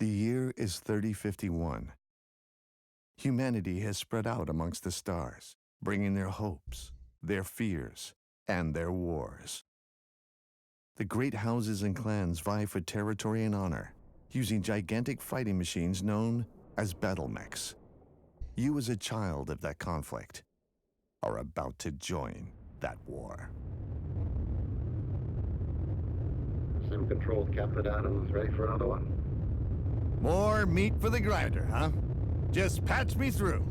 The year is 3051. Humanity has spread out amongst the stars, bringing their hopes, their fears, and their wars. The great houses and clans vie for territory and honor, using gigantic fighting machines known as battle mechs. You, as a child of that conflict, are about to join that war. Sim-controlled Captain Adams, ready for another one. More meat for the grinder, huh? Just patch me through.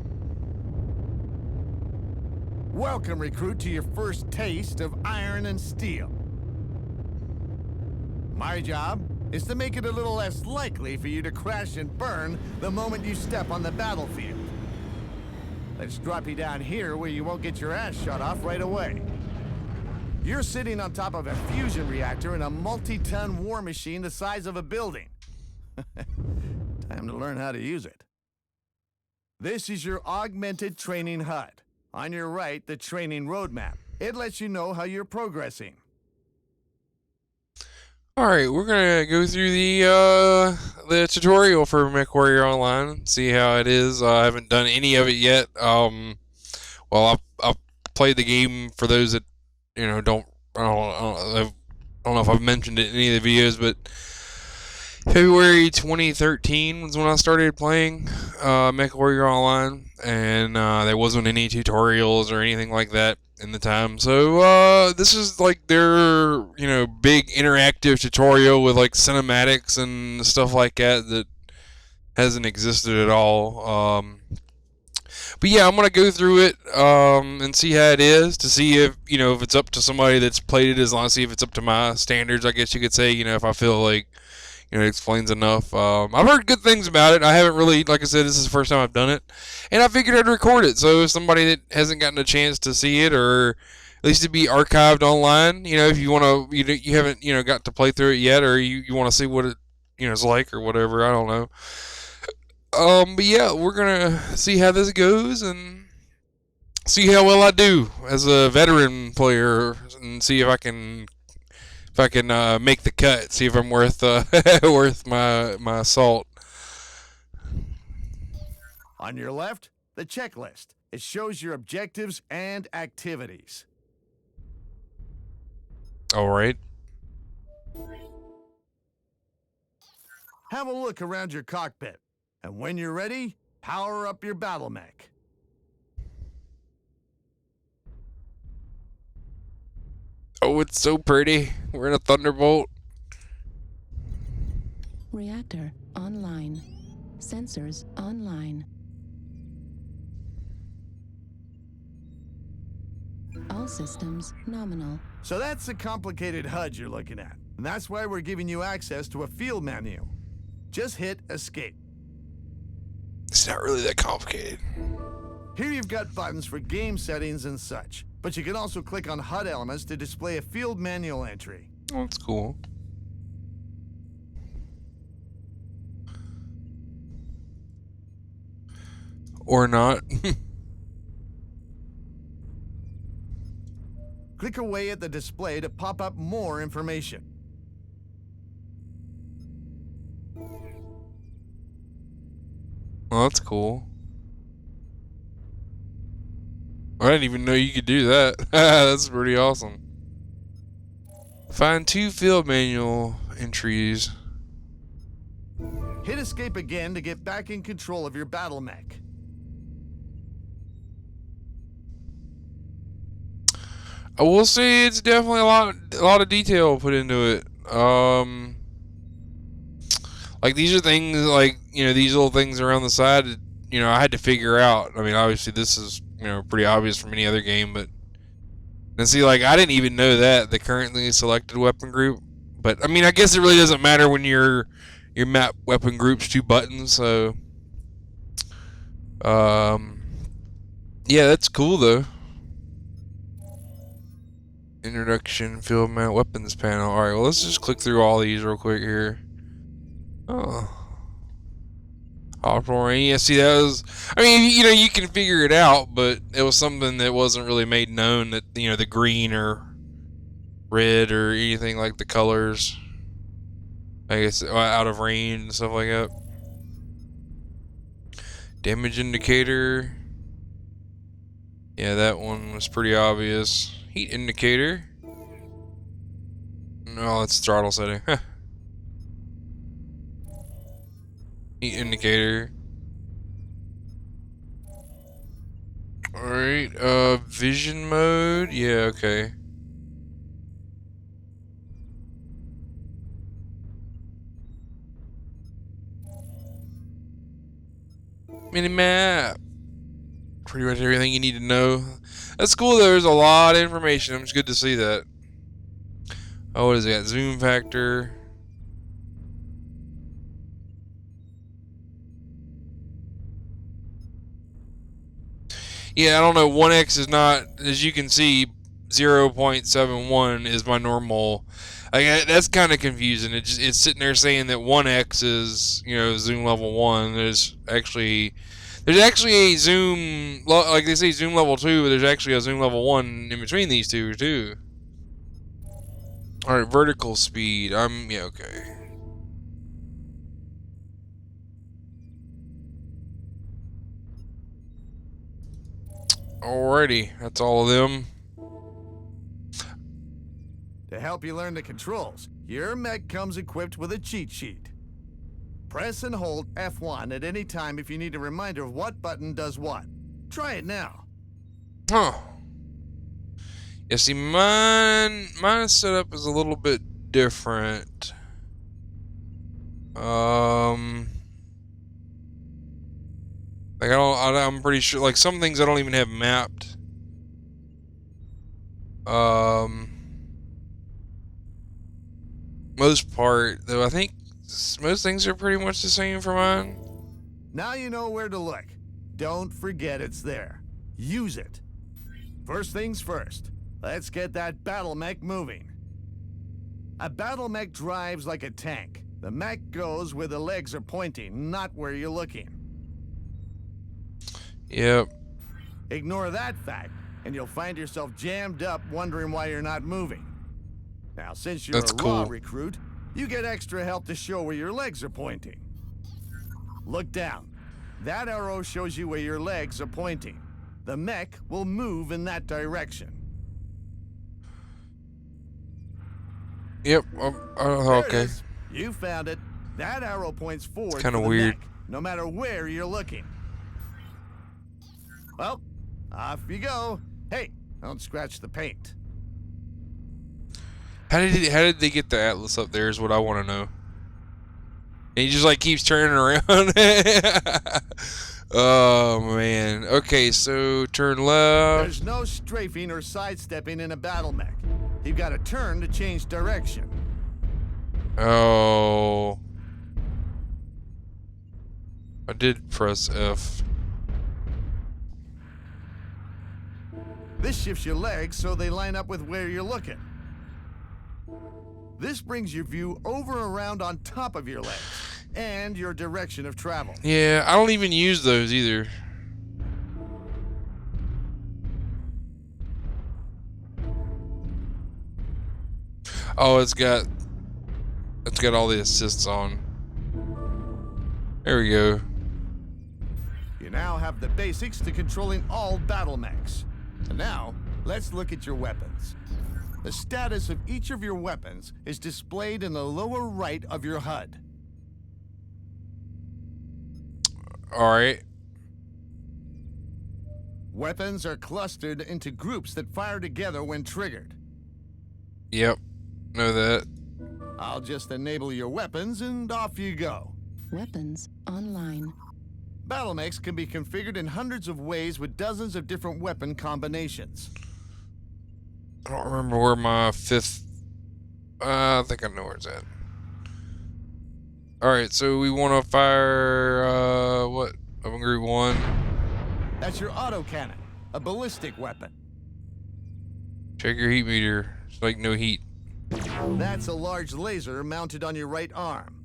Welcome, recruit, to your first taste of iron and steel. My job is to make it a little less likely for you to crash and burn the moment you step on the battlefield. Let's drop you down here where you won't get your ass shot off right away. You're sitting on top of a fusion reactor in a multi-ton war machine the size of a building. Time to learn how to use it. This is your augmented training HUD. On your right, the training roadmap. It lets you know how you're progressing. Alright, we're gonna go through the tutorial for MechWarrior Online, see how it is. I haven't done any of it yet. Well, I've played the game for those that, you know, I don't know if I've mentioned it in any of the videos, but February 2013 was when I started playing MechWarrior Online, and there wasn't any tutorials or anything like that in the time. So this is like their, you know, big interactive tutorial with like cinematics and stuff like that hasn't existed at all. But yeah, I'm gonna go through it and see how it is, to see if, you know, if it's up to somebody that's played it as long, see if it's up to my standards, I guess you could say. You know, if I feel like, you know, it explains enough. I've heard good things about it. I haven't really, like I said, this is the first time I've done it, and I figured I'd record it. So if somebody that hasn't gotten a chance to see it, or at least to be archived online, you know, if you want to, you haven't, you know, got to play through it yet, or you want to see what it, you know, is like or whatever, I don't know. But yeah, we're gonna see how this goes and see how well I do as a veteran player, and see if I can make the cut. See if I'm worth worth my salt. On your left, the checklist. It shows your objectives and activities. All right. Have a look around your cockpit, and when you're ready, power up your battle mech. Oh, it's so pretty. We're in a Thunderbolt. Reactor online. Sensors online. All systems nominal. So that's the complicated HUD you're looking at. And that's why we're giving you access to a field menu. Just hit escape. It's not really that complicated. Here you've got buttons for game settings and such, but you can also click on HUD elements to display a field manual entry. Oh, that's cool. Or not. Click away at the display to pop up more information. Oh, that's cool. I didn't even know you could do that. That's pretty awesome. Find 2 field manual entries. Hit escape again to get back in control of your battle mech. I will say it's definitely a lot of detail put into it. Like, these are things, like, you know, these little things around the side, you know, I had to figure out. I mean, obviously this is, you know, pretty obvious from any other game, but, and see, like, I didn't even know that, the currently selected weapon group. But I mean, I guess it really doesn't matter when your map weapon group's 2 buttons. So yeah, that's cool though. Introduction, field mount, weapons panel. Alright, well, let's just click through all these real quick here. Oh. Operating. Yeah, see, that was, I mean, you know, you can figure it out, but it was something that wasn't really made known, that, you know, the green or red or anything like the colors, I guess, out of range and stuff like that. Damage indicator. Yeah, that one was pretty obvious. Heat indicator. No, that's throttle setting. Heat indicator. Alright, vision mode. Yeah, okay. Minimap. Pretty much everything you need to know. That's cool. There's a lot of information. It's good to see that. Oh, what is it? Zoom factor. Yeah, I don't know. 1x is not, as you can see, 0.71 is my normal. That's kind of confusing. It's sitting there saying that 1x is, you know, zoom level 1. There's actually a zoom, like they say zoom level 2, but there's actually a zoom level 1 in between these two, too. Alright, vertical speed. Yeah, okay. Alrighty, that's all of them. To help you learn the controls, your mech comes equipped with a cheat sheet. Press and hold F1 at any time if you need a reminder of what button does what. Try it now. Huh. Yeah, see, mine setup is a little bit different. Like I'm pretty sure, like some things I don't even have mapped. Most part, though, I think most things are pretty much the same for mine. Now you know where to look. Don't forget it's there. Use it. First things first, let's get that battle mech moving. A battle mech drives like a tank. The mech goes where the legs are pointing, not where you're looking. Yep. Ignore that fact, and you'll find yourself jammed up wondering why you're not moving. Now, since you're That's a raw cool. recruit, you get extra help to show where your legs are pointing. Look down. That arrow shows you where your legs are pointing. The mech will move in that direction. Yep. There it Okay. is. You found it. That arrow points forward. Kinda for the weird. mech, no matter where you're looking. Well, off you go. Hey, don't scratch the paint. How did they get the atlas up there? Is what I want to know. And he just like keeps turning around. Oh man. Okay, so turn left. There's no strafing or sidestepping in a battle mech. You've got to turn to change direction. Oh. I did press F. This shifts your legs so they line up with where you're looking. This brings your view over around on top of your legs and your direction of travel. Yeah, I don't even use those either. Oh, it's got all the assists on. There we go. You now have the basics to controlling all battle mechs. And now, let's look at your weapons. The status of each of your weapons is displayed in the lower right of your HUD. Alright. Weapons are clustered into groups that fire together when triggered. Yep. Know that. I'll just enable your weapons and off you go. Weapons online. Battle mechs can be configured in hundreds of ways with dozens of different weapon combinations. I don't remember where my fifth... I think I know where it's at. Alright, so we want to fire... what? Open group 1. That's your autocannon, a ballistic weapon. Check your heat meter. It's like no heat. That's a large laser mounted on your right arm.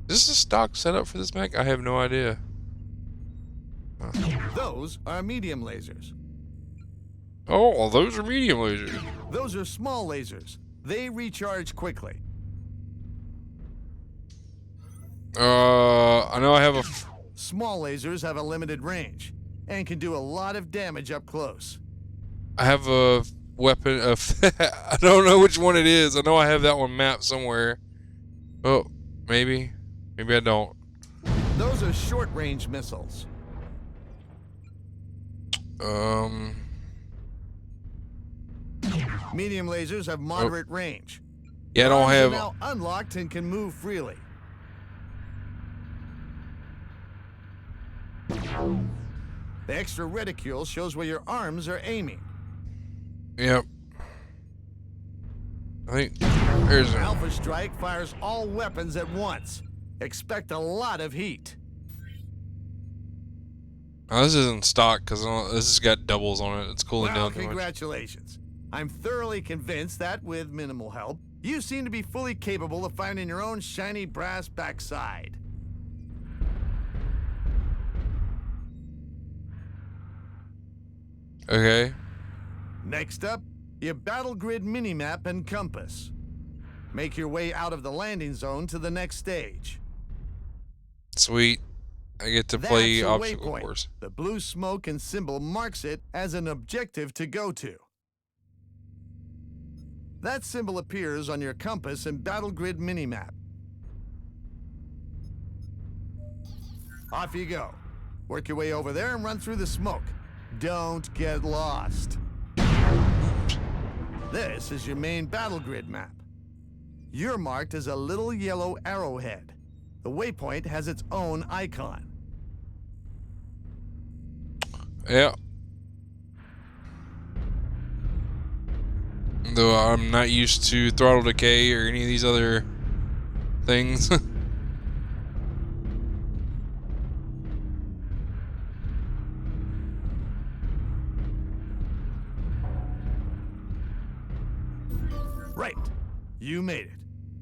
Is this a stock setup for this mech? I have no idea. Those are medium lasers. Oh, well, those are medium lasers. Those are small lasers. They recharge quickly. I know I have a... small lasers have a limited range and can do a lot of damage up close. I have a weapon of... I don't know which one it is. I know I have that one mapped somewhere. Oh, maybe. Maybe I don't. Those are short-range missiles. Medium lasers have moderate range. Yeah, I don't Arms are have... now unlocked and can move freely. The extra reticule shows where your arms are aiming. Yep. I think there's... Alpha Strike fires all weapons at once. Expect a lot of heat. Oh, this isn't stock because this has got doubles on it. It's cooling Well, down too much. congratulations. I'm thoroughly convinced that, with minimal help, you seem to be fully capable of finding your own shiny brass backside. Okay. Next up, your battle grid minimap and compass. Make your way out of the landing zone to the next stage. Sweet. I get to play That's a obstacle waypoint. course. The blue smoke and symbol marks it as an objective to go to. That symbol appears on your compass and battle grid minimap. Off you go. Work your way over there and run through the smoke. Don't get lost. This is your main battle grid map. You're marked as a little yellow arrowhead. The waypoint has its own icon. Yeah. Though I'm not used to throttle decay or any of these other things. Right. You made it.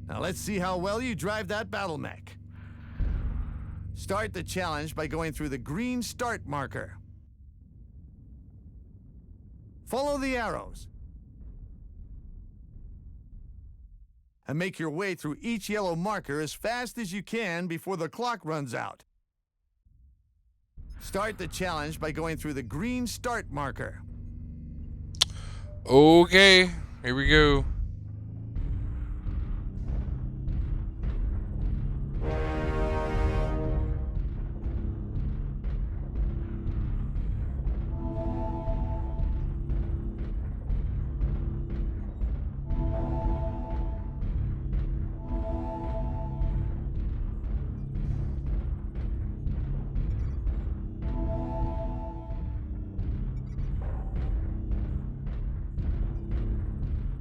Now let's see how well you drive that battle mech. Start the challenge by going through the green start marker. Follow the arrows. And make your way through each yellow marker as fast as you can before the clock runs out. Start the challenge by going through the green start marker. Okay, here we go.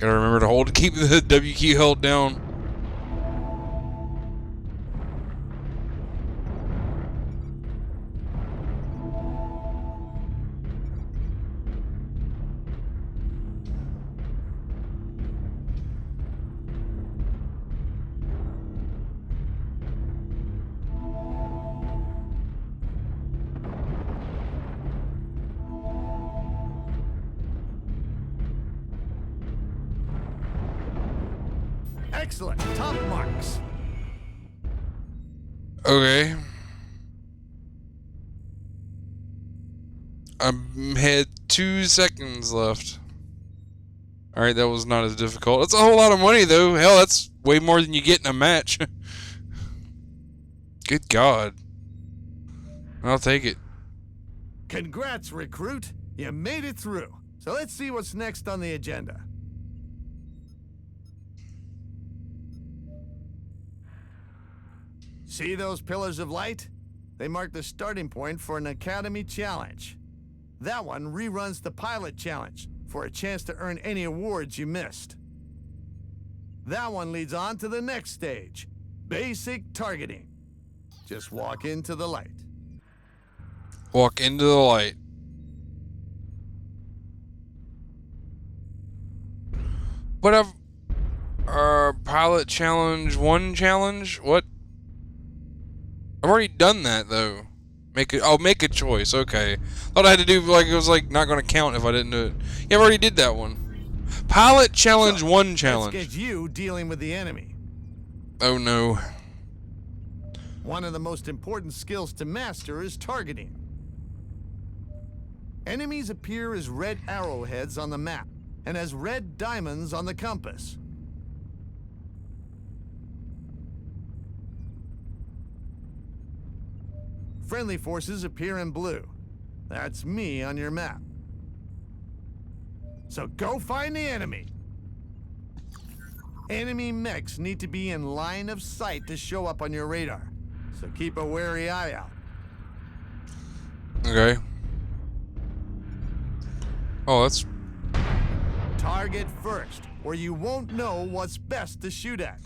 Gotta remember to keep the W key held down. Excellent. Top marks. Okay. I had 2 seconds left. Alright, that was not as difficult. That's a whole lot of money, though. Hell, that's way more than you get in a match. Good God. I'll take it. Congrats, recruit. You made it through. So let's see what's next on the agenda. See those pillars of light? They mark the starting point for an Academy challenge. That one reruns the pilot challenge for a chance to earn any awards you missed. That one leads on to the next stage, basic targeting. Just walk into the light. Walk into the light. But pilot challenge 1 challenge? What? I've already done that though. Make a choice. Okay. Thought I had to do like it was like not gonna count if I didn't do it. Yeah, I already did that one. Pilot challenge 1 challenge. Let's get you dealing with the enemy. Oh no. One of the most important skills to master is targeting. Enemies appear as red arrowheads on the map and as red diamonds on the compass. Friendly forces appear in blue. That's me on your map. So go find the enemy. Enemy mechs need to be in line of sight to show up on your radar. So keep a wary eye out. Okay. Oh, that's... Target first, or you won't know what's best to shoot at.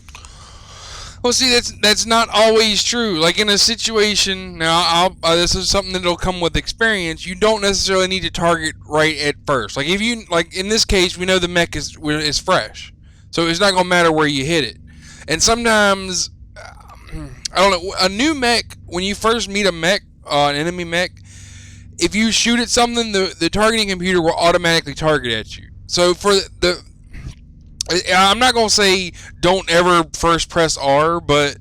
Well, see, that's not always true. Like in a situation, now this is something that'll come with experience. You don't necessarily need to target right at first. Like if you, like in this case, we know the mech is fresh, so it's not gonna matter where you hit it. And sometimes, I don't know, a new mech, when you first meet a mech, an enemy mech, if you shoot at something, the targeting computer will automatically target at you. So for the I'm not gonna say don't ever first press R, but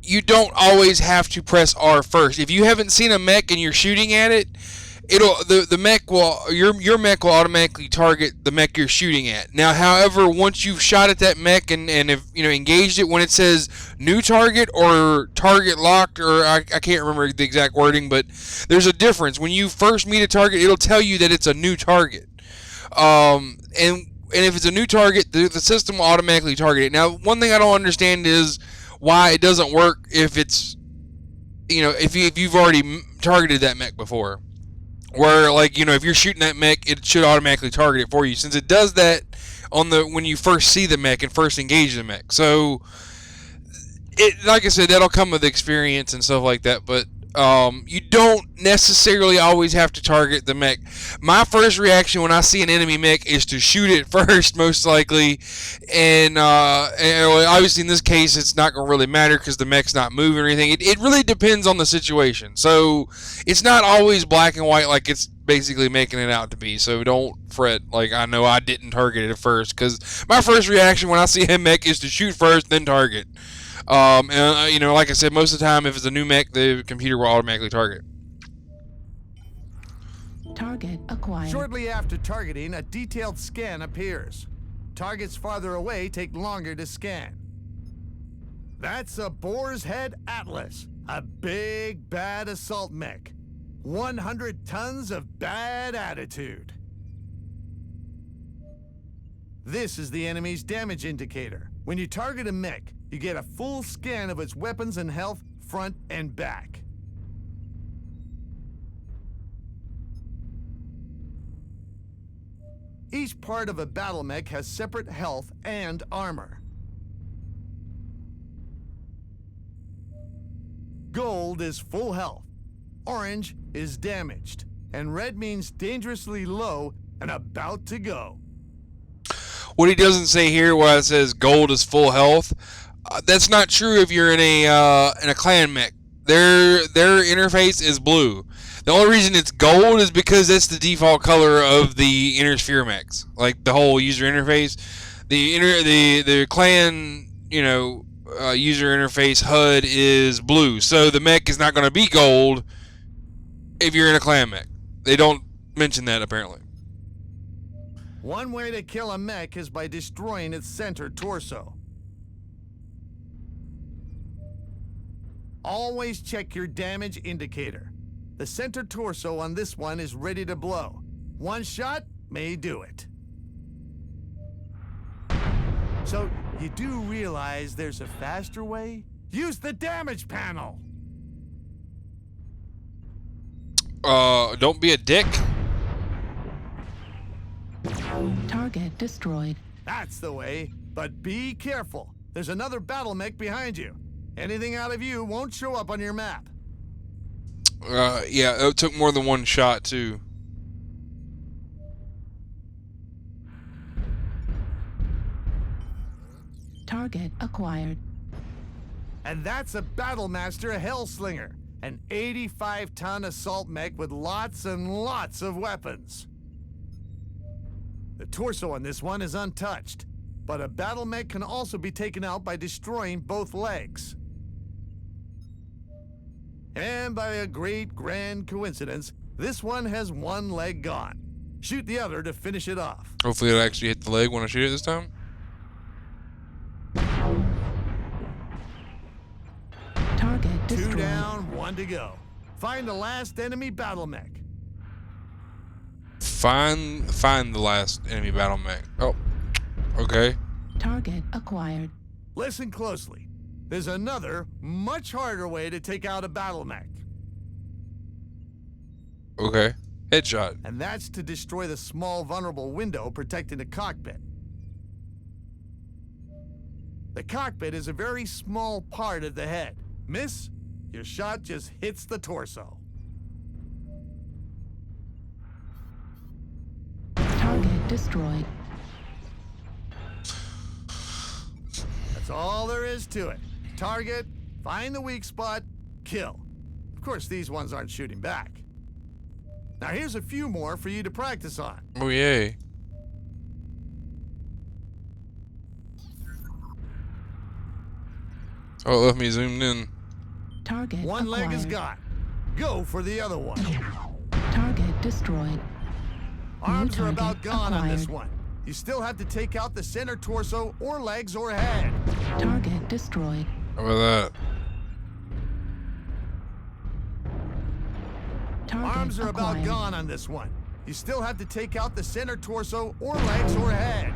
you don't always have to press R first. If you haven't seen a mech and you're shooting at it, the mech will your mech will automatically target the mech you're shooting at. Now, however, once you've shot at that mech and if engaged it, when it says new target or target locked, or I can't remember the exact wording, but there's a difference. When you first meet a target, it'll tell you that it's a new target. And if it's a new target, the system will automatically target it. Now, one thing I don't understand is why it doesn't work if it's, if you've already targeted that mech before. Where, like, if you're shooting that mech, it should automatically target it for you, since it does that when you first see the mech and first engage the mech. So, like I said, that'll come with experience and stuff like that, but you don't necessarily always have to target the mech. My first reaction when I see an enemy mech is to shoot it first, most likely, and obviously in this case it's not going to really matter because the mech's not moving or anything. It really depends on the situation, so it's not always black and white like it's basically making it out to be. So don't fret, like, I know I didn't target it at first, because my first reaction when I see a mech is to shoot first, then target. And like I said, most of the time, if it's a new mech, the computer will automatically target. Target acquired. Shortly after targeting, a detailed scan appears. Targets farther away take longer to scan. That's a Boar's Head Atlas, a big, bad assault mech. 100 tons of bad attitude. This is the enemy's damage indicator. When you target a mech, you get a full scan of its weapons and health, front and back. Each part of a battle mech has separate health and armor. Gold is full health, orange is damaged, and red means dangerously low and about to go. What he doesn't say here, where it says gold is full health, that's not true if you're in a clan mech. Their interface is blue. The only reason it's gold is because that's the default color of the inner sphere mechs. Like the whole user interface, the clan user interface HUD is blue. So the mech is not going to be gold if you're in a clan mech. They don't mention that apparently. One way to kill a mech is by destroying its center torso. Always check your damage indicator. The center torso on this one is ready to blow. One shot may do it. So, you do realize there's a faster way? Use the damage panel! Don't be a dick. Target destroyed. That's the way, but be careful. There's another battle mech behind you. Anything out of you won't show up on your map. Yeah, it took more than one shot, too. Target acquired. And that's a Battlemaster Hellslinger, an 85-ton assault mech with lots and lots of weapons. The torso on this one is untouched. But a battle mech can also be taken out by destroying both legs. And by a great grand coincidence, this one has one leg gone. Shoot the other to finish it off. Hopefully it'll actually hit the leg when I shoot it this time. Target destroyed. 2 down, 1 to go. Find the last enemy battle mech. Find the last enemy battle mech. Oh, okay. Target acquired. Listen closely. There's another, much harder way to take out a battle mech. Okay. Headshot. And that's to destroy the small vulnerable window protecting the cockpit. The cockpit is a very small part of the head. Miss, your shot just hits the torso. Target destroyed. That's all there is to it. Target, find the weak spot, kill. Of course, these ones aren't shooting back. Now here's a few more for you to practice on. Oh, yay. Oh, it left me zoomed in. Target One acquired. leg is gone. Go for the other one. Target destroyed. Arms are target about gone on this acquired. one. You still have to take out the center torso or legs or head. Target destroyed. How about that? Target Arms are about acquired. gone on this one. You still have to take out the center torso or legs or head.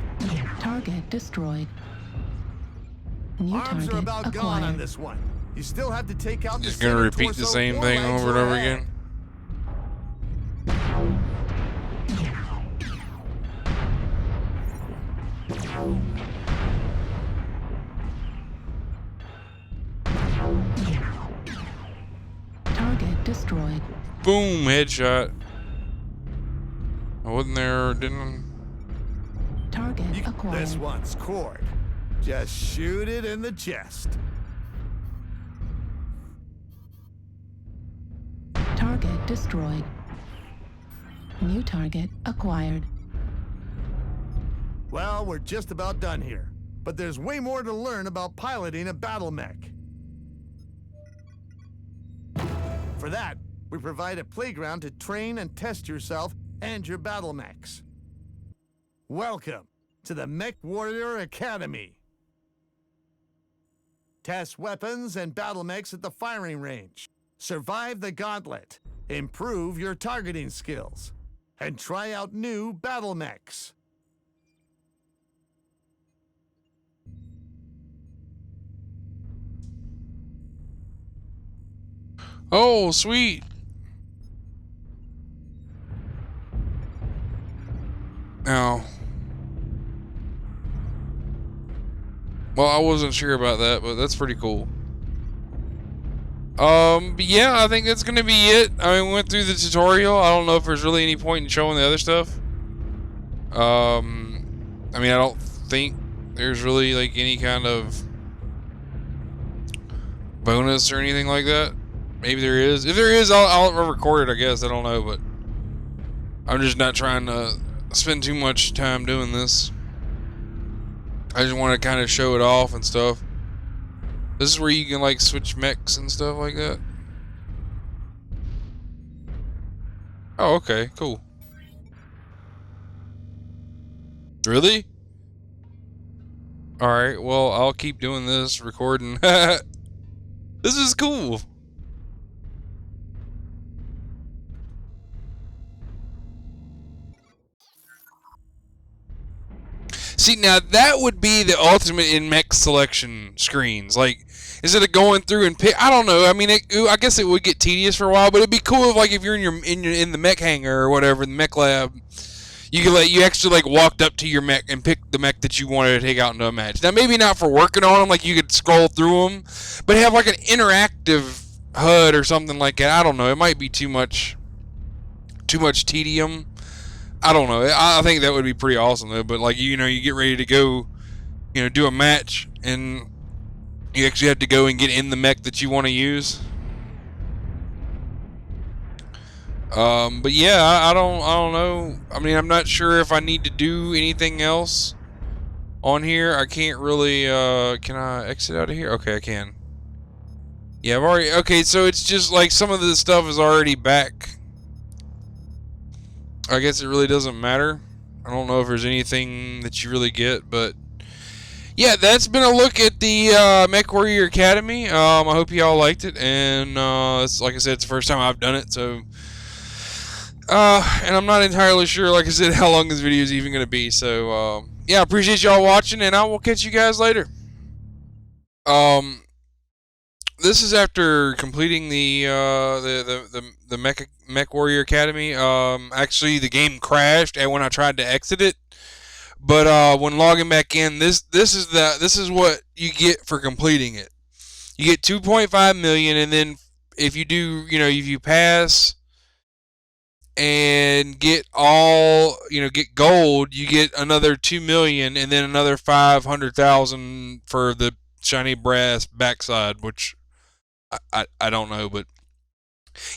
Target destroyed. New Arms target are about acquired. gone on this one. You still have to take out the Just gonna center repeat the torso same or thing legs over and or over head. again. Target destroyed. Boom, headshot. I wasn't there, didn't. Target acquired. This one's cord. Just shoot it in the chest. Target destroyed. New target acquired. Well, we're just about done here. But there's way more to learn about piloting a battle mech. For that, we provide a playground to train and test yourself and your battle mechs. Welcome to the MechWarrior Academy. Test weapons and battle mechs at the firing range. Survive the gauntlet. Improve your targeting skills. And try out new battle mechs. Oh, sweet. Now, well, I wasn't sure about that, but that's pretty cool. But yeah, I think that's gonna be it. I mean, we went through the tutorial. I don't know if there's really any point in showing the other stuff. I mean, I don't think there's really like any kind of bonus or anything like that. Maybe there is. If there is, I'll record it, I guess. I don't know, but I'm just not trying to spend too much time doing this. I just want to kind of show it off and stuff. This is where you can like switch mechs and stuff like that. Oh, okay, cool. Really? Alright, well, I'll keep doing this, recording. This is cool. See, now that would be the ultimate in mech selection screens. Like, instead of going through and pick, I don't know. I mean, I guess it would get tedious for a while, but it'd be cool if, like, if you're in the mech hangar or whatever, the mech lab, you actually like walked up to your mech and picked the mech that you wanted to take out into a match. Now, maybe not for working on them, like you could scroll through them, but have like an interactive HUD or something like that. I don't know. It might be too much tedium. I don't know. I think that would be pretty awesome though. But like, you know, you get ready to go, you know, do a match, and you actually have to go and get in the mech that you want to use. But yeah, I don't know. I mean, I'm not sure if I need to do anything else on here. I can't really, can I exit out of here? Okay, I can. Yeah, I've already, okay, so it's just like some of the stuff is already back. I guess it really doesn't matter. I don't know if there's anything that you really get, but yeah, that's been a look at the MechWarrior Academy. I hope you all liked it, and it's, like I said, it's the first time I've done it, so and I'm not entirely sure, like I said, how long this video is even going to be. So yeah, I appreciate y'all watching, and I will catch you guys later. This is after completing the MechWarrior Academy. Actually, the game crashed, and when I tried to exit it, but when logging back in, this is what you get for completing it. You get 2.5 million, and then if you do, if you pass and get all, get gold, you get another 2 million, and then another 500,000 for the shiny brass backside, which I don't know, but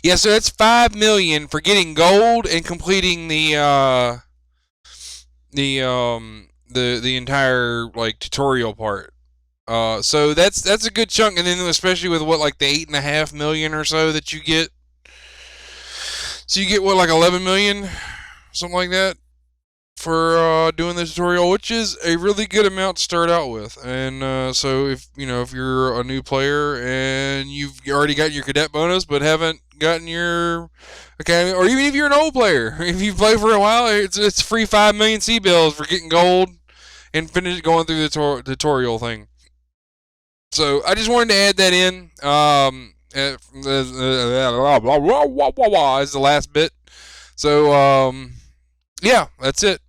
yeah, so that's 5 million for getting gold and completing the entire like tutorial part. So that's a good chunk, and then especially with what, like the 8.5 million or so that you get. So you get what, like 11 million, something like that, for doing the tutorial, which is a really good amount to start out with. And so if you're a new player and you've already got your cadet bonus but haven't gotten your academy, or even if you're an old player, if you play for a while, it's free 5 million Cbills for getting gold and finish going through the tutorial thing. So I just wanted to add that in. Is the last bit. So yeah, that's it.